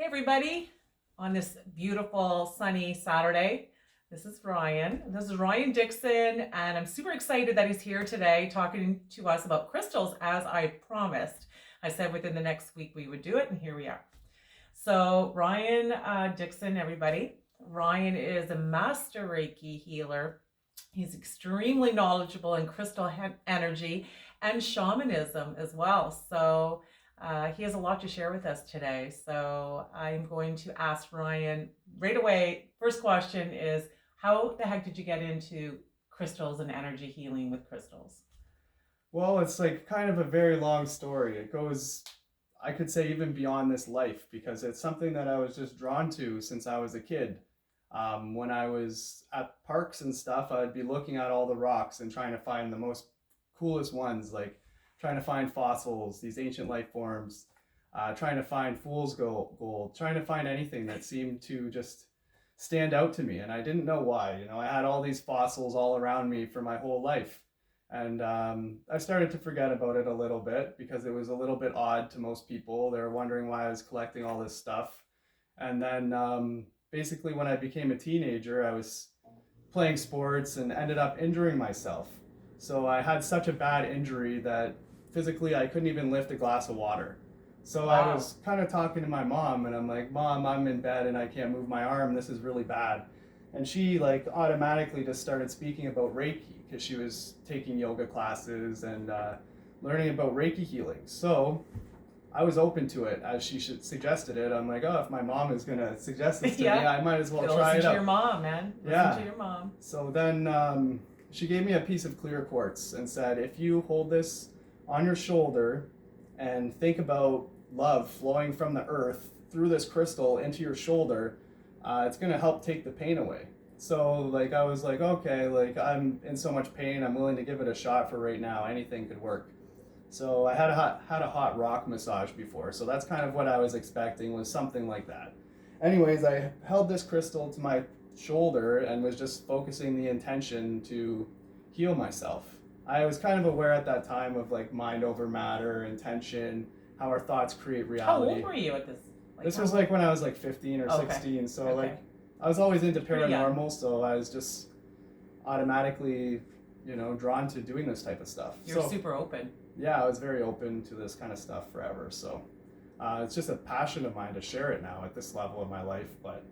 Hey everybody, on this beautiful sunny Saturday. This is Ryan. This is Ryan Dixon, and I'm super excited that he's here today talking to us about crystals as I promised. I said within the next week we would do it, and here we are. So, Ryan Dixon, everybody. Ryan is a master Reiki healer. He's extremely knowledgeable in crystal energy and shamanism as well. So, he has a lot to share with us today. So I'm going to ask Ryan right away. First question is, how the heck did you get into crystals and energy healing with crystals? Well, it's like kind of a very long story. It goes, I could say, even beyond this life because it's something that I was just drawn to since I was a kid. When I was at parks and stuff, I'd be looking at all the rocks and trying to find the most coolest ones, like trying to find fossils, these ancient life forms, trying to find fool's gold, trying to find anything that seemed to just stand out to me. And I didn't know why. I had all these fossils all around me for my whole life. And I started to forget about it a little bit because it was a little bit odd to most people. They were wondering why I was collecting all this stuff. And then basically, when I became a teenager, I was playing sports and ended up injuring myself. So I had such a bad injury that physically I couldn't even lift a glass of water. So I was kind of talking to my mom, and I'm like, Mom, I'm in bed and I can't move my arm. This is really bad. And she like automatically just started speaking about Reiki because she was taking yoga classes and learning about Reiki healing. So I was open to it as she suggested it. I'm like, oh, if my mom is gonna suggest this to me, I might as well try it Listen to out. your mom, man. Listen to your mom. So then she gave me a piece of clear quartz and said, if you hold this on your shoulder and think about love flowing from the earth through this crystal into your shoulder, it's gonna help take the pain away. So like I was like, okay, like I'm in so much pain, I'm willing to give it a shot for right now. Anything could work. So I had a hot rock massage before, so that's kind of what I was expecting, was something like that. Anyways, I held this crystal to my shoulder and was just focusing the intention to heal myself. I was kind of aware at that time of like mind over matter, intention, how our thoughts create reality. How old were you at this? This was like when I was like 15 or 16, so like I was always into paranormal, so I was just automatically, drawn to doing this type of stuff. You're super open. Yeah, I was very open to this kind of stuff forever. So it's just a passion of mine to share it now at this level of my life. But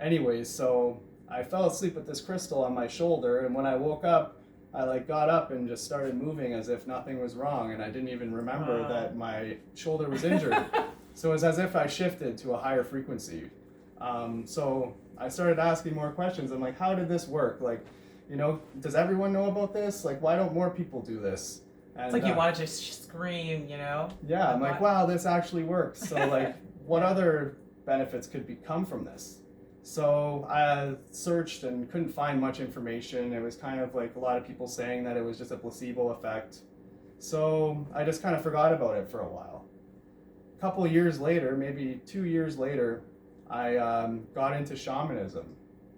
anyways, so I fell asleep with this crystal on my shoulder, and when I woke up, I like got up and just started moving as if nothing was wrong, and I didn't even remember that my shoulder was injured. So it was as if I shifted to a higher frequency. So I started asking more questions. I'm like, how did this work? Like, does everyone know about this? Like, why don't more people do this? And, it's like you wanted to scream, Yeah, I'm like, wow, this actually works. So like, what other benefits could come from this? So I searched and couldn't find much information. It was kind of like a lot of people saying that it was just a placebo effect. So I just kind of forgot about it for a while. A couple of years later, maybe 2 years later, I got into shamanism,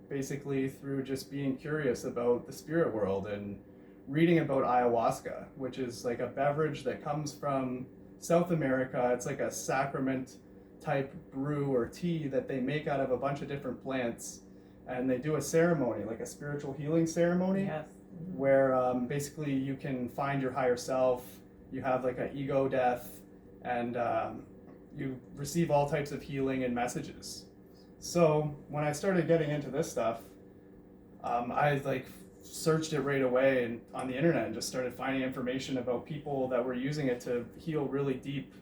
basically through just being curious about the spirit world and reading about ayahuasca, which is like a beverage that comes from South America. It's like a sacrament type brew or tea that they make out of a bunch of different plants, and they do a ceremony, like a spiritual healing ceremony. Yes. Where basically you can find your higher self, you have like an ego death, and you receive all types of healing and messages. So when I started getting into this stuff, I like searched it right away and on the internet and just started finding information about people that were using it to heal really deep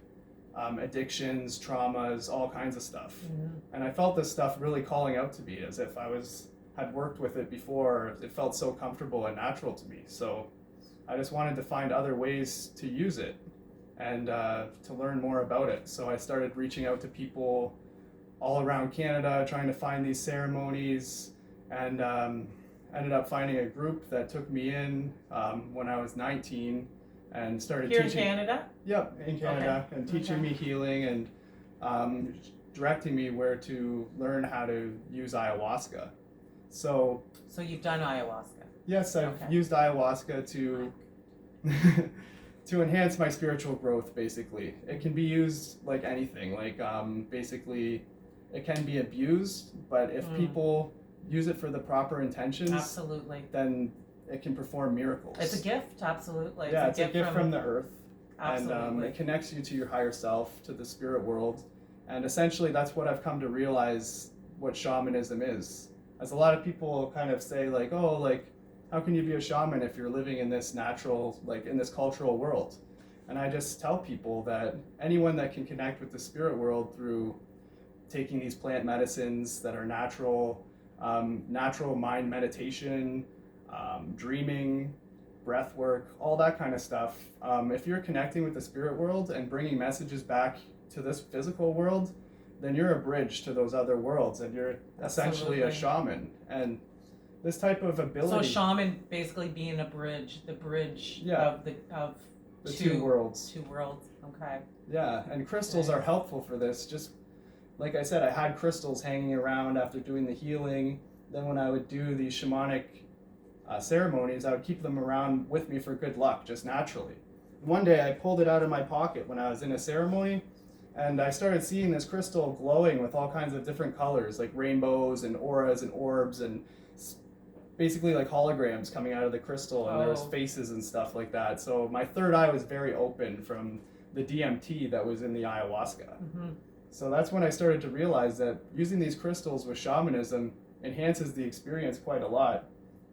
addictions, traumas, all kinds of stuff. And I felt this stuff really calling out to me as if I had worked with it before. It felt so comfortable and natural to me. So I just wanted to find other ways to use it and to learn more about it. So I started reaching out to people all around Canada, trying to find these ceremonies, and ended up finding a group that took me in when I was 19 and started teaching. Here in Canada? Yep, in Canada, and teaching me healing and directing me where to learn how to use ayahuasca. So you've done ayahuasca? Yes, I've used ayahuasca to to enhance my spiritual growth. Basically, it can be used like anything. Like basically, it can be abused, but if people use it for the proper intentions, absolutely, then it can perform miracles. It's a gift, absolutely. Yeah, it's a gift from the earth. Absolutely. And it connects you to your higher self, to the spirit world. And essentially, that's what I've come to realize what shamanism is. As a lot of people kind of say, like, oh, like, how can you be a shaman if you're living in this natural, like, in this cultural world? And I just tell people that anyone that can connect with the spirit world through taking these plant medicines that are natural, natural mind meditation, dreaming, breath work, all that kind of stuff. If you're connecting with the spirit world and bringing messages back to this physical world, then you're a bridge to those other worlds, and you're essentially a shaman. And this type of ability. So shaman basically being a bridge, the bridge of the two worlds. Two worlds. Okay. Yeah, and crystals are helpful for this. Just like I said, I had crystals hanging around after doing the healing. Then when I would do these shamanic ceremonies, I would keep them around with me for good luck, just naturally. One day I pulled it out of my pocket when I was in a ceremony, and I started seeing this crystal glowing with all kinds of different colors, like rainbows and auras and orbs, and basically like holograms coming out of the crystal, and there was faces and stuff like that. So my third eye was very open from the DMT that was in the ayahuasca. Mm-hmm. So that's when I started to realize that using these crystals with shamanism enhances the experience quite a lot.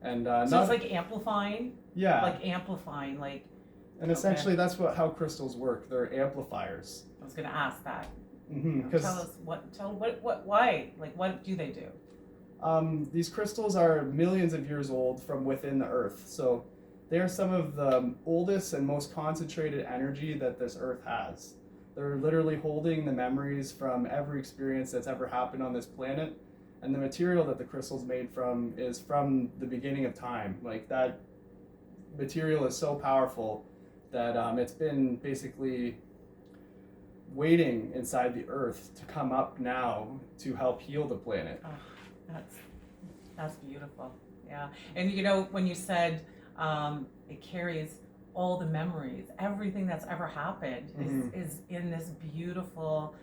And so it's like amplifying? Yeah. Like amplifying, like... And essentially that's how crystals work. They're amplifiers. I was going to ask that. Mm-hmm, tell us why? Like, what do they do? These crystals are millions of years old from within the earth. So they are some of the oldest and most concentrated energy that this earth has. They're literally holding the memories from every experience that's ever happened on this planet. And the material that the crystal's made from is from the beginning of time. Like, that material is so powerful that it's been basically waiting inside the earth to come up now to help heal the planet. Oh, that's beautiful. Yeah. And you know, when you said it carries all the memories, everything that's ever happened is in this beautiful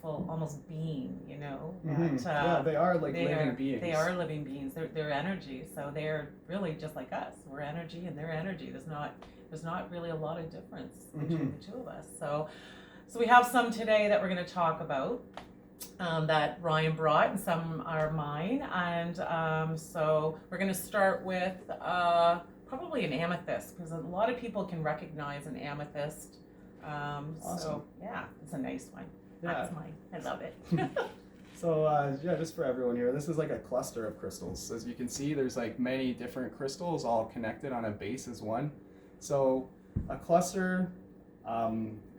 almost being, you know. Yeah, they are like living beings. They are living beings. They're energy, so they're really just like us. We're energy and they're energy. There's not really a lot of difference between the two of us. So we have some today that we're going to talk about that Ryan brought, and some are mine. And so we're going to start with probably an amethyst, because a lot of people can recognize an amethyst. Awesome. So yeah, it's a nice one. Yeah. That's mine. I love it. So just for everyone here, this is like a cluster of crystals. As you can see, there's like many different crystals all connected on a base as one. So a cluster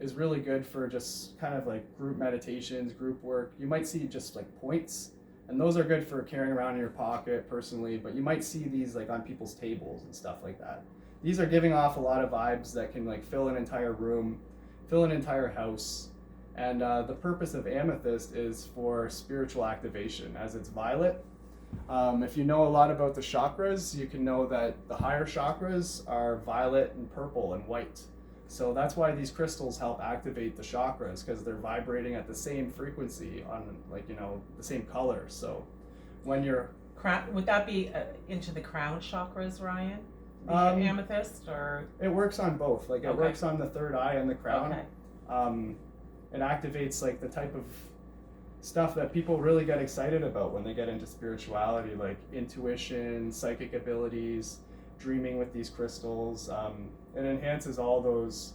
is really good for just kind of like group meditations, group work. You might see just like points, and those are good for carrying around in your pocket personally, but you might see these like on people's tables and stuff like that. These are giving off a lot of vibes that can like fill an entire room, fill an entire house. And the purpose of amethyst is for spiritual activation, as it's violet. If you know a lot about the chakras, you can know that the higher chakras are violet and purple and white. So that's why these crystals help activate the chakras, because they're vibrating at the same frequency on, like, you know, the same color. So when you're... Would that be into the crown chakras, Ryan? The amethyst, or... It works on both. Like, it works on the third eye and the crown. Okay. It activates like the type of stuff that people really get excited about when they get into spirituality, like intuition, psychic abilities, dreaming with these crystals. It enhances all those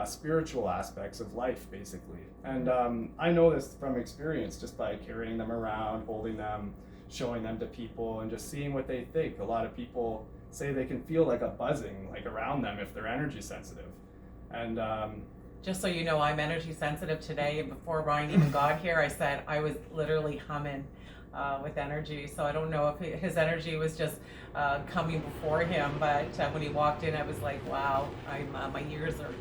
spiritual aspects of life, basically. And I know this from experience, just by carrying them around, holding them, showing them to people, and just seeing what they think. A lot of people say they can feel like a buzzing like around them if they're energy sensitive. And just so you know, I'm energy sensitive today, and before Ryan even got here, I said I was literally humming with energy. So I don't know if his energy was just coming before him, but when he walked in, I was like, wow, my ears are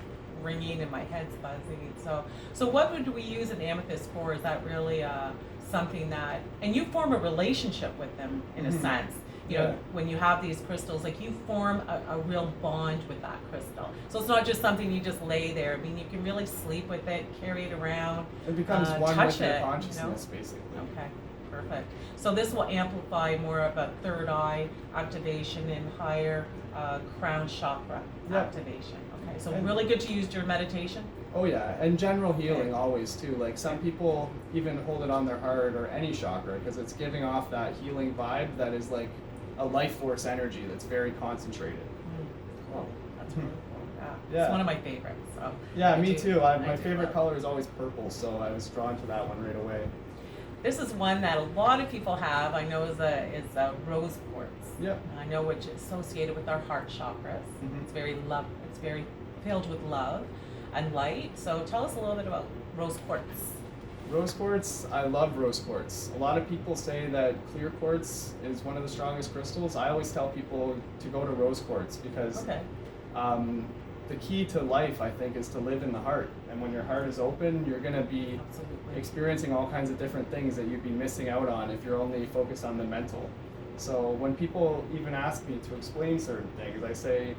ringing and my head's buzzing. So what would we use an amethyst for? Is that really something that, and you form a relationship with them in a sense. You know, when you have these crystals, like you form a real bond with that crystal. So it's not just something you just lay there. I mean, you can really sleep with it, carry it around. It becomes one touch with your it, consciousness, basically. Okay, perfect. So this will amplify more of a third eye activation and higher crown chakra activation. Okay, so really good to use during meditation. Oh yeah, and general healing always too. Like some people even hold it on their heart or any chakra because it's giving off that healing vibe that is like a life force energy that's very concentrated. Cool. That's really cool. Yeah. It's one of my favorites. So yeah, me too. My favorite color is always purple, so I was drawn to that one right away. This is one that a lot of people have. I know is a rose quartz. Yep. And I know which is associated with our heart chakras. It's very love. It's very filled with love and light. So tell us a little bit about rose quartz. Rose quartz, I love rose quartz. A lot of people say that clear quartz is one of the strongest crystals. I always tell people to go to rose quartz because the key to life, I think, is to live in the heart. And when your heart is open, you're going to be experiencing all kinds of different things that you'd be missing out on if you're only focused on the mental. So when people even ask me to explain certain things, I say,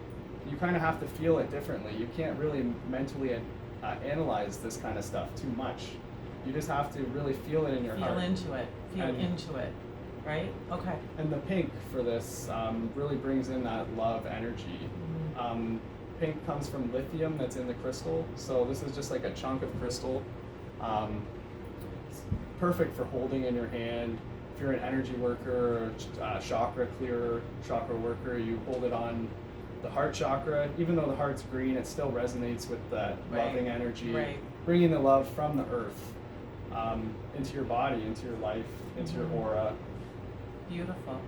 you kind of have to feel it differently. You can't really mentally analyze this kind of stuff too much. You just have to really feel it in your heart. Feel into it. Feel into it. Right? Okay. And the pink for this really brings in that love energy. Pink comes from lithium that's in the crystal. So this is just like a chunk of crystal. It's perfect for holding in your hand. If you're an energy worker, chakra clearer, chakra worker, you hold it on the heart chakra. Even though the heart's green, it still resonates with that loving energy, bringing the love from the earth into your body, into your life, into your aura. Beautiful.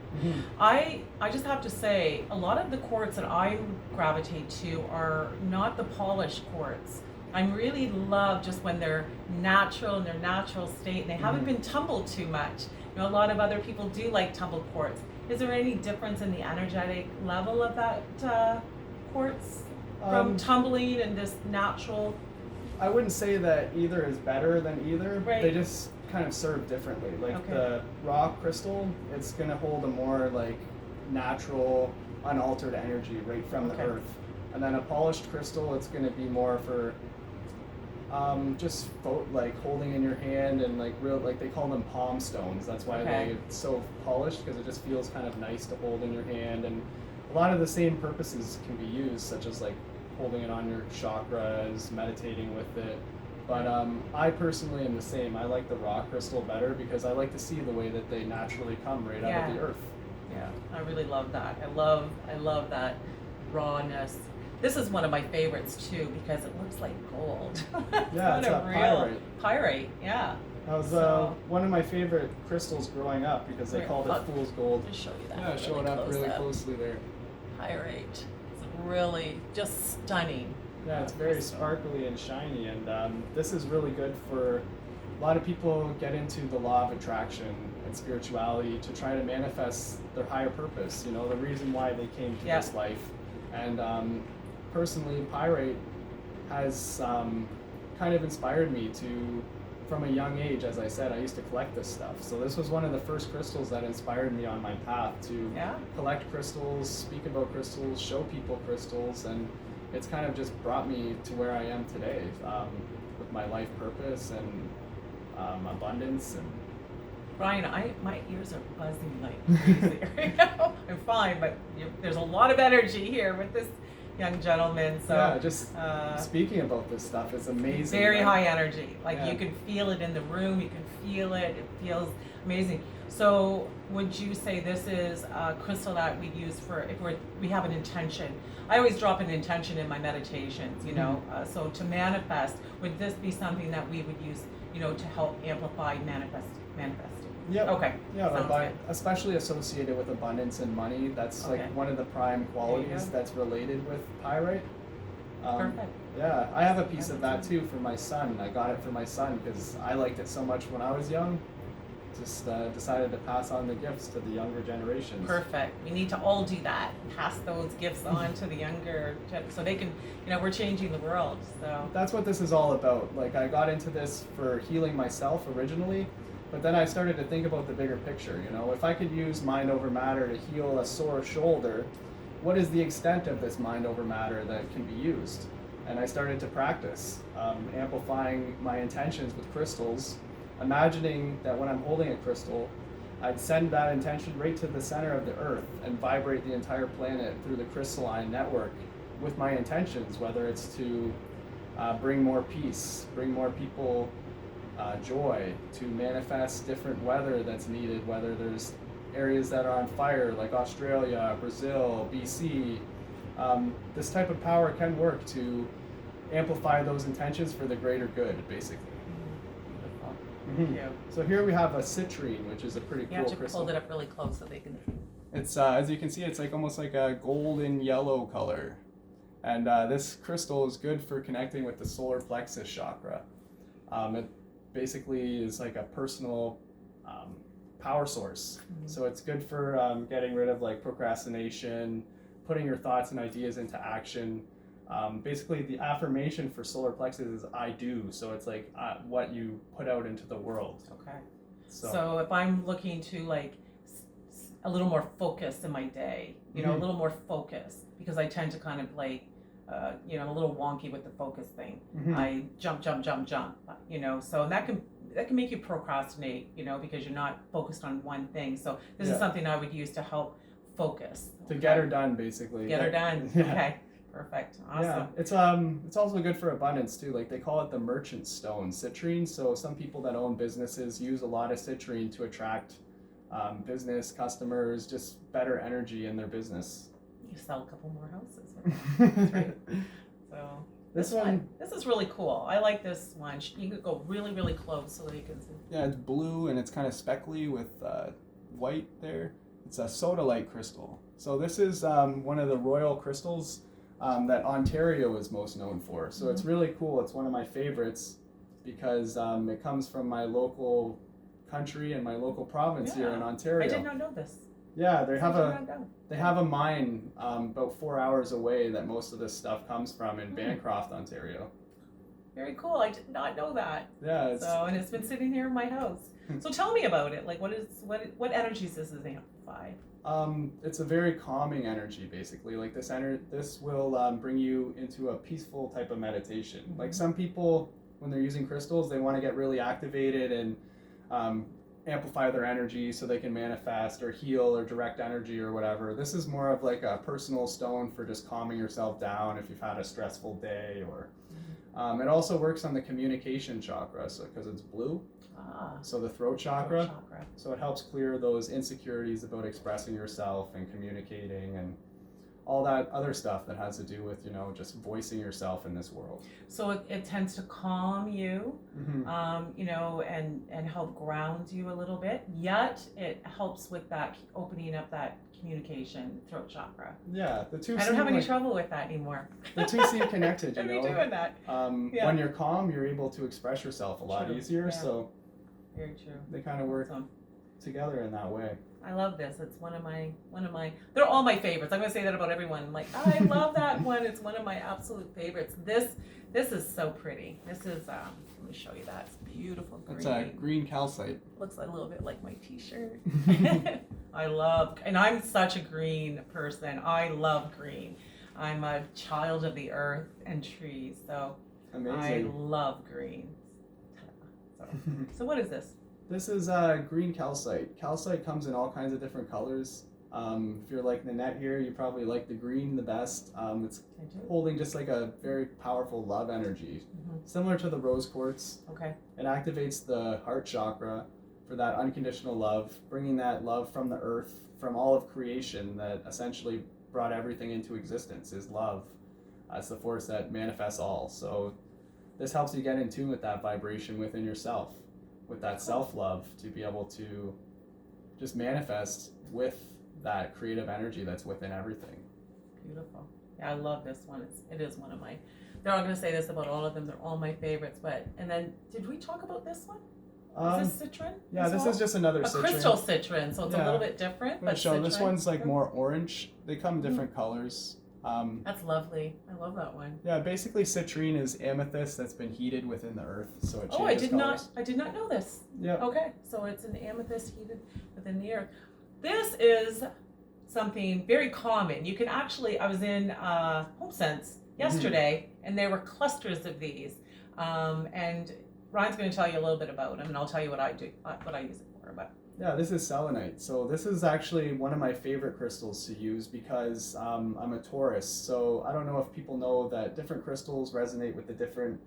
I just have to say, a lot of the quartz that I gravitate to are not the polished quartz. I really love just when they're natural in their natural state and they haven't been tumbled too much. You know, a lot of other people do like tumbled quartz. Is there any difference in the energetic level of that quartz from tumbling and just natural? I wouldn't say that either is better than either. Right. They just kind of serve differently. Like the raw crystal, it's going to hold a more like natural, unaltered energy right from the earth. And then a polished crystal, it's going to be more for just like holding in your hand and like real, like they call them palm stones. That's why they're so polished, because it just feels kind of nice to hold in your hand. And a lot of the same purposes can be used, such as like holding it on your chakras, meditating with it. But I personally am the same. I like the raw crystal better because I like to see the way that they naturally come right out of the earth. Yeah, I really love that. I love that rawness. This is one of my favorites too because it looks like gold. Yeah, it's a pyrite. Pyrite, yeah. That was one of my favorite crystals growing up because they called it fool's gold. Just show you that. Yeah, show it up really closely there. Pyrite. It's really just stunning. Yeah, it's very sparkly and shiny, and this is really good for a lot of people get into the law of attraction and spirituality to try to manifest their higher purpose, you know, the reason why they came to this life. And personally, pyrite has kind of inspired me to, from a young age, as I said, I used to collect this stuff. So this was one of the first crystals that inspired me on my path to collect crystals, speak about crystals, show people crystals, and it's kind of just brought me to where I am today with my life purpose and abundance. And Brian, my ears are buzzing like crazy right now. I'm fine, but there's a lot of energy here with this young gentleman. So yeah, just speaking about this stuff is amazing. Very high energy. Like you can feel it in the room. You can feel it. It feels amazing. So would you say this is a crystal that we use for if we have an intention? I always drop an intention in my meditations, you know. So to manifest, would this be something that we would use, you know, to help amplify manifesting? Yeah. Okay. Yeah, especially associated with abundance and money. That's like one of the prime qualities that's related with pyrite. Perfect. Yeah, I have a piece of that too for my son. I got it for my son because I liked it so much when I was young. just decided to pass on the gifts to the younger generations. Perfect. We need to all do that. Pass those gifts on to the younger so they can, we're changing the world. So That's what this is all about. Like, I got into this for healing myself originally, but then I started to think about the bigger picture. If I could use mind over matter to heal a sore shoulder, what is the extent of this mind over matter that can be used? And I started to practice amplifying my intentions with crystals, imagining that when I'm holding a crystal, I'd send that intention right to the center of the earth and vibrate the entire planet through the crystalline network with my intentions, whether it's to bring more peace, bring more people joy, to manifest different weather that's needed, whether there's areas that are on fire like Australia, Brazil, BC. This type of power can work to amplify those intentions for the greater good, basically. beautiful. Mm-hmm. Thank you. So here we have a citrine, which is a pretty You cool have to crystal. hold it up really close so they can. It's as you can see, it's like almost like a golden yellow color, and this crystal is good for connecting with the solar plexus chakra. It basically is like a personal power source. Mhm. So it's good for getting rid of like procrastination, putting your thoughts and ideas into action. Basically, the affirmation for solar plexus is "I do." So it's like what you put out into the world. Okay. So, So if I'm looking to like a little more focus in my day, a Mhm. little more focus, because I tend to kind of like, a little wonky with the focus thing. Mhm. I jump, so that can make you procrastinate, because you're not focused on one thing. So this Yeah. is something I would use to help focus. to get her done, basically. Get her done. Yeah. Okay. Perfect. Awesome. Yeah, it's also good for abundance too. Like they call it the merchant stone, citrine. So some people that own businesses use a lot of citrine to attract business customers, just better energy in their business. You sell a couple more houses. That's right. So This this is really cool. I like this one. You could go really, really close so that you can see. yeah, it's blue and it's kind of speckly with white there. It's a sodalite crystal. So this is one of the royal crystals that Ontario is most known for. So it's really cool. It's one of my favorites because it comes from my local country and my local province here in Yeah. Ontario. I did not know this. Yeah, I did not know. they have a mine about 4 hours away that most of this stuff comes from in Bancroft, Ontario. Very cool. I did not know that. Yeah, it's And it's been sitting here in my house. So tell me about it. Like, what energies does this amplify? it's a very calming energy, basically. Like this will bring you into a peaceful type of meditation. Mhm. Like some people, when they're using crystals, they want to get really activated and amplify their energy so they can manifest or heal or direct energy or whatever. This is more of like a personal stone for just calming yourself down if you've had a stressful day. Or it also works on the communication chakra, so because it's blue. So the throat chakra. Chakra. So it helps clear those insecurities about expressing yourself and communicating and all that other stuff that has to do with, just voicing yourself in this world. So it tends to calm you, Mm-hmm. and help ground you a little bit. Yet it helps with that opening up that communication throat chakra. Yeah, the two. I don't have any trouble with that anymore. The two seem connected. I'd be doing that. Yeah. When you're calm, you're able to express yourself a lot True. easier. Yeah. So Very true. they kind of work Awesome. together in that way. I love this. It's one of my. They're all my favorites. I'm gonna say that about everyone. I'm like, I love that one. It's one of my absolute favorites. This is so pretty. This is. Let me show you that. It's beautiful green. It's a green calcite. Looks a little bit like my T-shirt. I love, and I'm such a green person. I love green. I'm a child of the earth and trees, so Amazing. I love green. So what is this? This is green calcite. Calcite comes in all kinds of different colors. If you're like Nanette here, you probably like the green the best. It's I do. holding just like a very powerful love energy, Mhm. similar to the rose quartz. Okay. It activates the heart chakra for that unconditional love, bringing that love from the earth, from all of creation that essentially brought everything into existence is love. It's the force that manifests all. So this helps you get in tune with that vibration within yourself, with that self-love, to be able to just manifest with that creative energy that's within everything. Beautiful. Yeah, I love this one. It is one of my. They're all going to say this about all of them. They're all my favorites. And then, did we talk about this one? Is this citron? Yeah, as this well? is just another A citron. crystal citron, so it's a Yeah. little bit different. I'm gonna But show this citron. one's like more orange. They come different colors. That's lovely. I love that one. Yeah, basically citrine is amethyst that's been heated within the earth, so it changes Oh, colors. I did not know this. Yeah. Okay, so it's an amethyst heated within the earth. This is something very common. You can actually, I was in HomeSense yesterday, and there were clusters of these. And Ryan's going to tell you a little bit about them, and I'll tell you what I do, what I use it for. But Yeah, this is selenite. So this is actually one of my favorite crystals to use because I'm a Taurus. So I don't know if people know that different crystals resonate with the different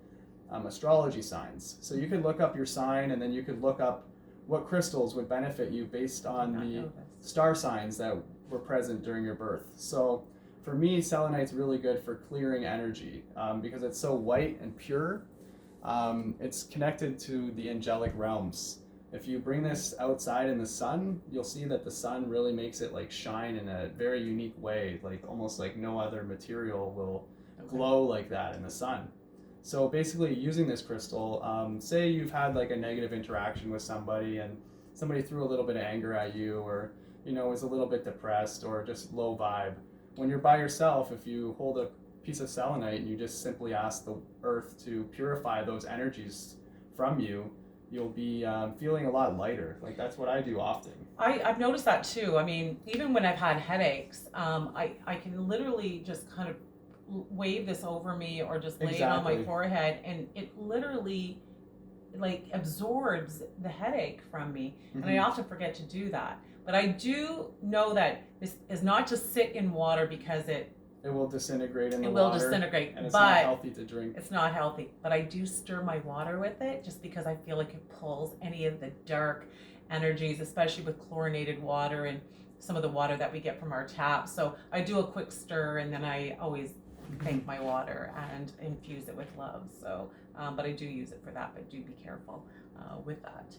astrology signs. So you could look up your sign, and then you could look up what crystals would benefit you based on the star signs that were present during your birth. So for me, selenite's really good for clearing energy because it's so white and pure. It's connected to the angelic realms. If you bring this outside in the sun, you'll see that the sun really makes it like shine in a very unique way, like almost like no other material will glow like that in the sun. So basically using this crystal, say you've had like a negative interaction with somebody and somebody threw a little bit of anger at you, or was a little bit depressed or just low vibe. When you're by yourself, if you hold a piece of selenite and you just simply ask the earth to purify those energies from you, you'll be feeling a lot lighter. Like that's what I do often. I've noticed that too. I mean, even when I've had headaches, I can literally just kind of wave this over me or just lay it on my forehead, and it literally like absorbs the headache from me. And I often forget to do that. But I do know that this is not to sit in water because it will disintegrate in the water. It will disintegrate, and it's but not healthy to drink. It's not healthy. But I do stir my water with it just because I feel like it pulls any of the dark energies, especially with chlorinated water and some of the water that we get from our tap. So I do a quick stir, and then I always thank my water and infuse it with love. So, but I do use it for that, but do be careful with that.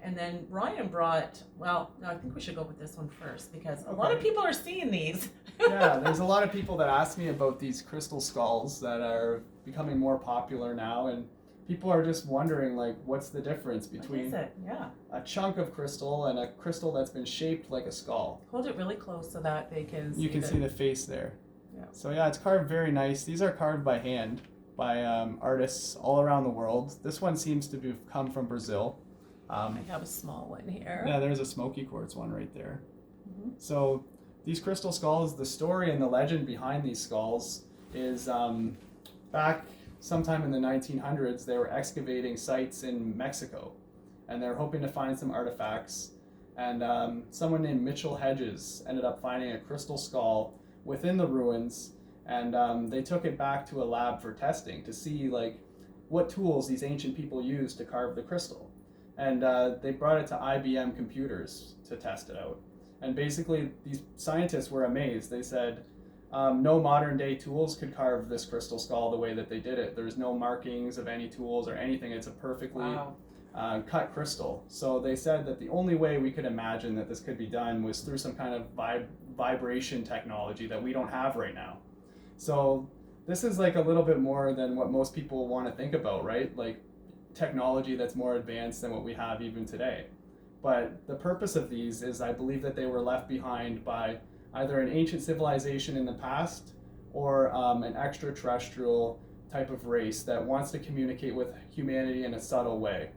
And then Ryan brought, well, no, I think we should go with this one first because a lot of people are seeing these. Yeah, there's a lot of people that ask me about these crystal skulls that are becoming more popular now, and people are just wondering, like, what's the difference between a chunk of crystal and a crystal that's been shaped like a skull? Hold it really close so that they can see. You can see the face there. Yeah. So yeah, it's carved very nice. These are carved by hand by artists all around the world. This one seems to come from Brazil. I have a small one here. Yeah, there's a smoky quartz one right there. So these crystal skulls, the story and the legend behind these skulls is back sometime in the 1900s, they were excavating sites in Mexico, and they were hoping to find some artifacts. And someone named Mitchell Hedges ended up finding a crystal skull within the ruins, and they took it back to a lab for testing to see like what tools these ancient people used to carve the crystal. And they brought it to IBM computers to test it out. And basically, these scientists were amazed. They said, no modern day tools could carve this crystal skull the way that they did it. There's no markings of any tools or anything. It's a perfectly cut crystal. So they said that the only way we could imagine that this could be done was through some kind of vibration technology that we don't have right now. So this is like a little bit more than what most people want to think about, right? Like technology that's more advanced than what we have even today. But the purpose of these is I believe that they were left behind by either an ancient civilization in the past or an extraterrestrial type of race that wants to communicate with humanity in a subtle way.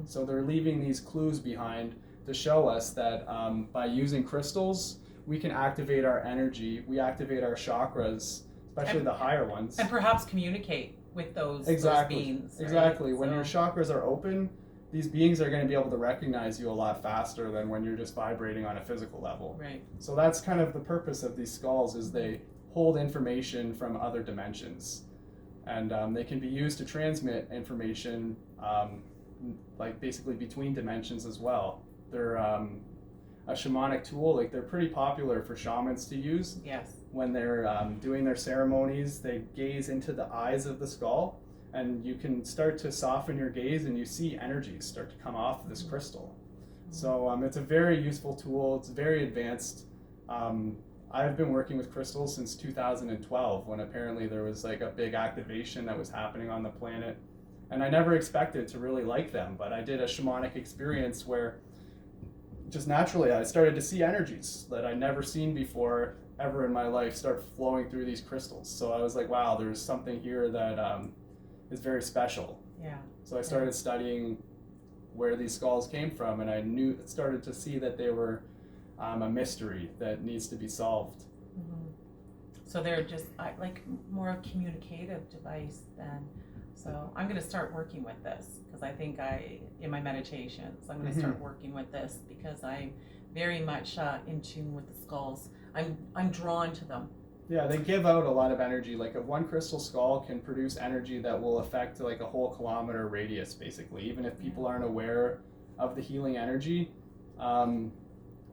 So they're leaving these clues behind to show us that by using crystals, we can activate our energy, we activate our chakras, especially the higher ones. And perhaps communicate with those beings. Right? Exactly. When your chakras are open, these beings are going to be able to recognize you a lot faster than when you're just vibrating on a physical level. Right. So that's kind of the purpose of these skulls, is they hold information from other dimensions. And they can be used to transmit information like basically between dimensions as well. They're a shamanic tool. Like they're pretty popular for shamans to use. Yes. When they're doing their ceremonies, they gaze into the eyes of the skull, and you can start to soften your gaze and you see energies start to come off this crystal. So it's a very useful tool. It's very advanced. I've been working with crystals since 2012, when apparently there was like a big activation that was happening on the planet. And I never expected to really like them, but I did a shamanic experience where just naturally I started to see energies that I'd never seen before ever in my life start flowing through these crystals. So I was like, wow, there's something here that is very special. Yeah. So I started studying where these skulls came from, and I started to see that they were a mystery that needs to be solved. Mm-hmm. So they're just like more a communicative device then. So I'm going to start working with this because I think in my meditations, I'm going to start working with this because I'm very much in tune with the skulls. I'm drawn to them. Yeah, they give out a lot of energy. Like a one crystal skull can produce energy that will affect like a whole kilometer radius, basically. Even if people aren't aware of the healing energy,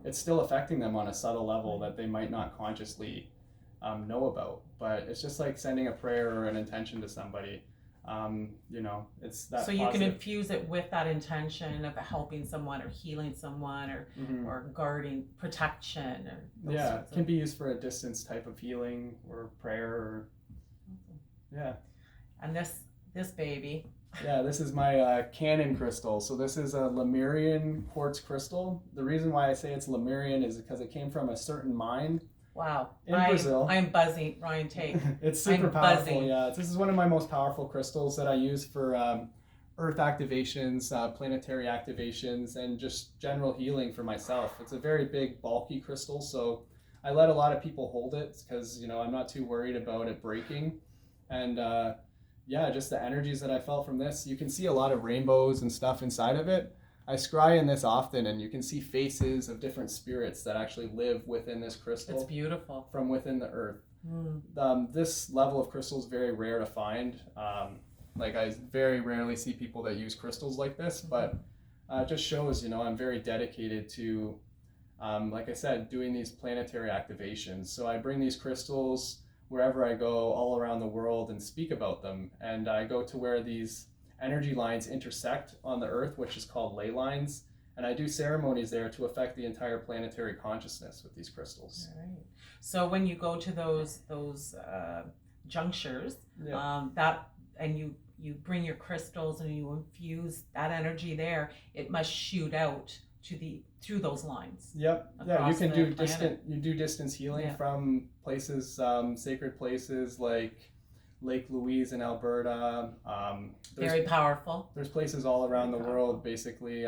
it's still affecting them on a subtle level that they might not consciously know about. But it's just like sending a prayer or an intention to somebody. It's that. So you can infuse it with that intention of helping someone or healing someone or guarding protection or it can be used for a distance type of healing or prayer or And this baby. Yeah, this is my Canon crystal. So this is a Lemurian quartz crystal. The reason why I say it's Lemurian is because it came from a certain mine. Wow. In Brazil. I'm buzzing, Ryan, take. It's super powerful, buzzing. Yeah. This is one of my most powerful crystals that I use for earth activations, planetary activations, and just general healing for myself. It's a very big, bulky crystal, so I let a lot of people hold it because, I'm not too worried about it breaking. And just the energies that I felt from this. You can see a lot of rainbows and stuff inside of it. I scry in this often, and you can see faces of different spirits that actually live within this crystal. It's beautiful. From within the earth. This level of crystal is very rare to find. I very rarely see people that use crystals like this, but it just shows, I'm very dedicated to, like I said, doing these planetary activations. So I bring these crystals wherever I go all around the world and speak about them. And I go to where these energy lines intersect on the earth, which is called ley lines, and I do ceremonies there to affect the entire planetary consciousness with these crystals. All right. So when you go to those junctures, and you bring your crystals and you infuse that energy there, it must shoot out through those lines. Yep. Yeah, you can do distance healing from places, sacred places like Lake Louise in Alberta. Very powerful. There's places all around the world, basically.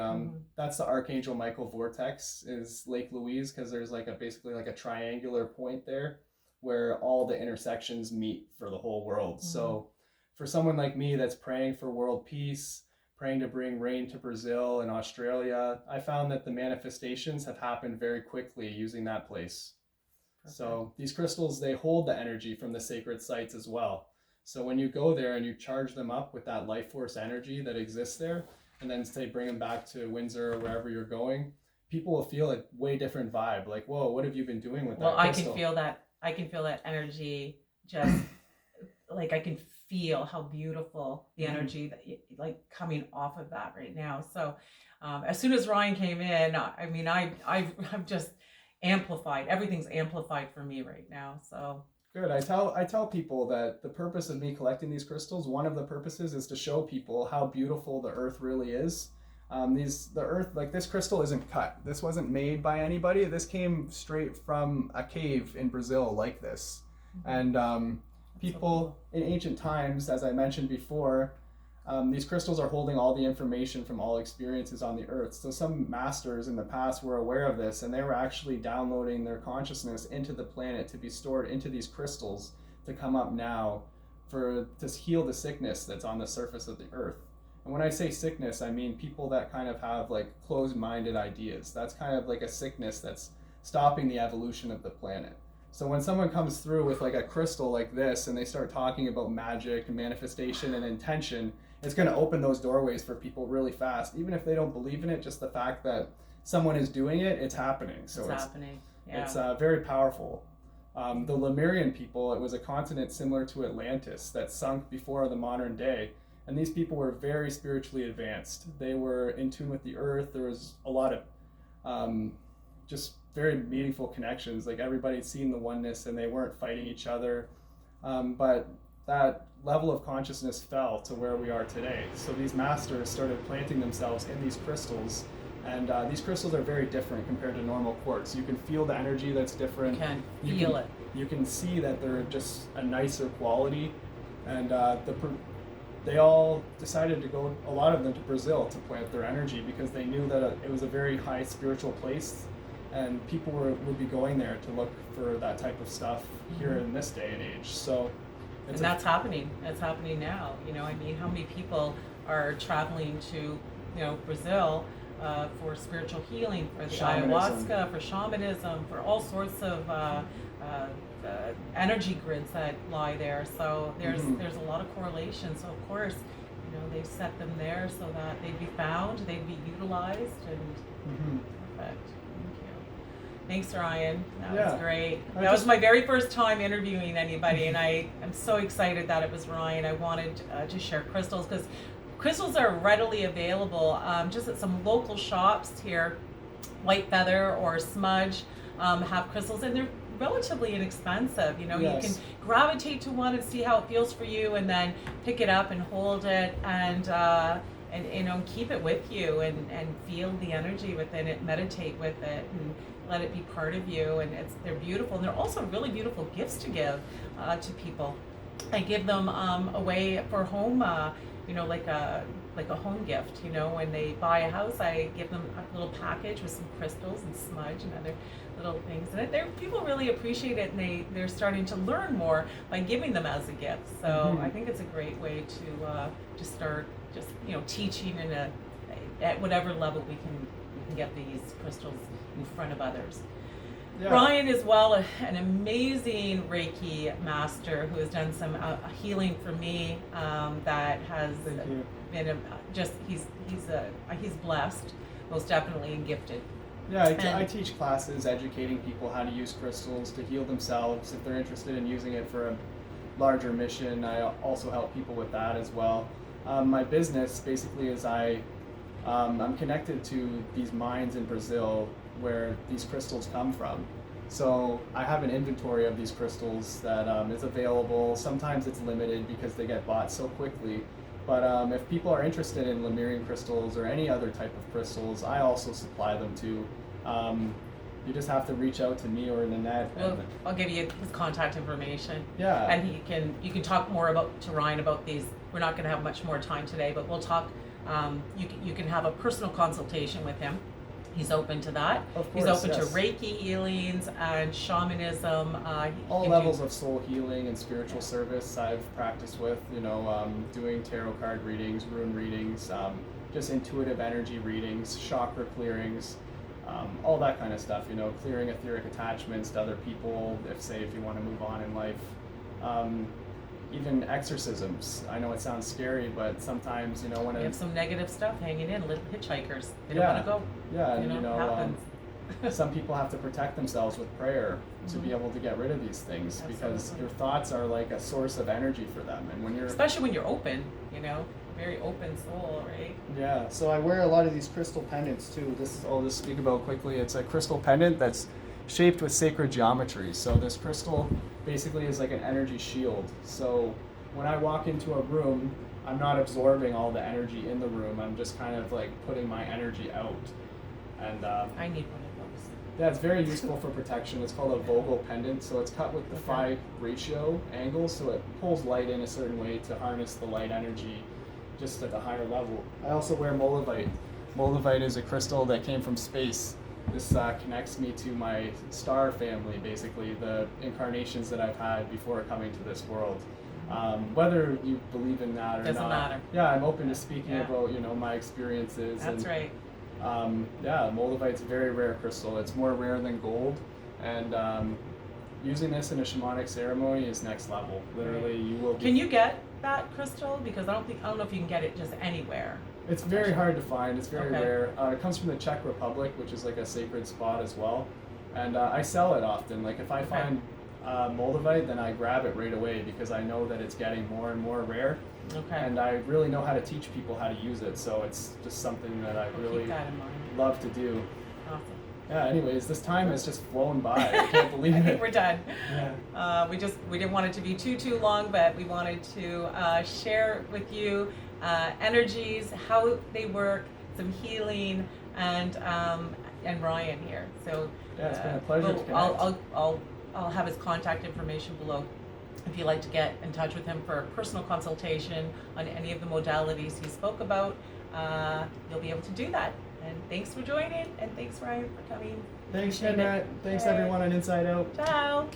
That's the Archangel Michael vortex is Lake Louise, because there's basically a triangular point there where all the intersections meet for the whole world. So for someone like me that's praying for world peace, praying to bring rain to Brazil and Australia, I found that the manifestations have happened very quickly using that place. Perfect. So these crystals, they hold the energy from the sacred sites as well. So when you go there and you charge them up with that life force energy that exists there, and then say bring them back to Windsor or wherever you're going, people will feel a way different vibe. Like, whoa, what have you been doing with that crystal? I can feel that energy just like I can feel how beautiful the energy that coming off of that right now. So as soon as Ryan came in, I've just amplified. Everything's amplified for me right now. So good. I tell people that the purpose of me collecting these crystals, one of the purposes is to show people how beautiful the earth really is. The earth, this crystal isn't cut. This wasn't made by anybody. This came straight from a cave in Brazil like this. And people in ancient times, as I mentioned before, these crystals are holding all the information from all experiences on the earth. So some masters in the past were aware of this, and they were actually downloading their consciousness into the planet to be stored into these crystals to come up now to heal the sickness that's on the surface of the earth. And when I say sickness, I mean people that kind of have closed-minded ideas. That's kind of like a sickness that's stopping the evolution of the planet. So when someone comes through with a crystal like this and they start talking about magic and manifestation and intention, it's going to open those doorways for people really fast. Even if they don't believe in it, just the fact that someone is doing it, it's happening. So it's happening. Yeah. It's very powerful. The Lemurian people, it was a continent similar to Atlantis that sunk before the modern day. And these people were very spiritually advanced. They were in tune with the earth. There was a lot of just very meaningful connections. Everybody had seen the oneness and they weren't fighting each other. But that level of consciousness fell to where we are today. So these masters started planting themselves in these crystals, and these crystals are very different compared to normal quartz. You can feel the energy that's different. You can feel it. You can see that they're just a nicer quality, and they all decided to go, a lot of them, to Brazil to plant their energy because they knew that it was a very high spiritual place, and people would be going there to look for that type of stuff here in this day and age. So, and that's happening. That's happening now. You know, I mean, how many people are traveling to, Brazil for spiritual healing, for the ayahuasca, for shamanism, for all sorts of energy grids that lie there. So there's a lot of correlation. So of course, they set them there so that they'd be found, they'd be utilized, and perfect. Thanks, Ryan. That was great. That was my very first time interviewing anybody, and I am so excited that it was Ryan. I wanted to share crystals because crystals are readily available just at some local shops here. White Feather or Smudge have crystals, and they're relatively inexpensive. You can gravitate to one and see how it feels for you, and then pick it up and hold it and keep it with you and feel the energy within it, meditate with it, and let it be part of you. And they're beautiful, and they're also really beautiful gifts to give to people. I give them away for home, like a home gift. When they buy a house, I give them a little package with some crystals and smudge and other little things. And people really appreciate it, and they're starting to learn more by giving them as a gift. So I think it's a great way to start just teaching at whatever level we can get these crystals in front of others. Yeah. Ryan is an amazing Reiki master who has done some healing for me that has been he's blessed, most definitely, and gifted. Yeah, I teach classes educating people how to use crystals to heal themselves if they're interested in using it for a larger mission. I also help people with that as well. My business basically is I'm connected to these mines in Brazil where these crystals come from. So I have an inventory of these crystals that is available. Sometimes it's limited because they get bought so quickly. But if people are interested in Lemurian crystals or any other type of crystals, I also supply them too. You just have to reach out to me or Nanette. I'll give you his contact information. Yeah. And you can talk more to Ryan about these. We're not going to have much more time today, but we'll talk. You can have a personal consultation with him. He's open to that. Of course, he's open to Reiki healings and shamanism. All levels of soul healing and spiritual service I've practiced with, doing tarot card readings, rune readings, just intuitive energy readings, chakra clearings, all that kind of stuff, clearing etheric attachments to other people, if you want to move on in life. Even exorcisms. I know it sounds scary, but sometimes, when you have some negative stuff hanging in, little hitchhikers. They don't want to go. Yeah, and some people have to protect themselves with prayer to be able to get rid of these things. Absolutely. Because your thoughts are like a source of energy for them, and especially when you're open, very open soul, right? Yeah. So I wear a lot of these crystal pendants too. I'll just speak about quickly. It's a crystal pendant that's shaped with sacred geometry. So this crystal basically is like an energy shield. So when I walk into a room, I'm not absorbing all the energy in the room. I'm just kind of like putting my energy out. And I need one of those. Yeah, it's very useful for protection. It's called a Vogel pendant. So it's cut with the phi ratio angle, so it pulls light in a certain way to harness the light energy just at a higher level. I also wear moldavite. Moldavite is a crystal that came from space. This connects me to my star family, basically, the incarnations that I've had before coming to this world. Whether you believe in that or doesn't not. Matter. Yeah, I'm open to speaking about, my experiences. That's right. Moldavite's a very rare crystal. It's more rare than gold, and using this in a shamanic ceremony is next level. Literally, you will. Can you get that crystal? Because I don't know if you can get it just anywhere. It's very hard to find. It's very rare. It comes from the Czech Republic, which is like a sacred spot as well. And I sell it often. Like if I find moldavite, then I grab it right away because I know that it's getting more and more rare. Okay. And I really know how to teach people how to use it. So it's just something that I really love to do. Awesome. Yeah, anyways, this time has just flown by. I can't believe I think it. we're done. Yeah. We didn't want it to be too long, but we wanted to share with you energies, how they work, some healing, and Ryan here. So Yeah, it's been a pleasure to connect. I'll have his contact information below. If you'd like to get in touch with him for a personal consultation on any of the modalities he spoke about, you'll be able to do that. And thanks for joining, and thanks Ryan for coming. Thanks, Appreciate it. Jeanette. Thanks, Okay. everyone on Inside Out. Ciao.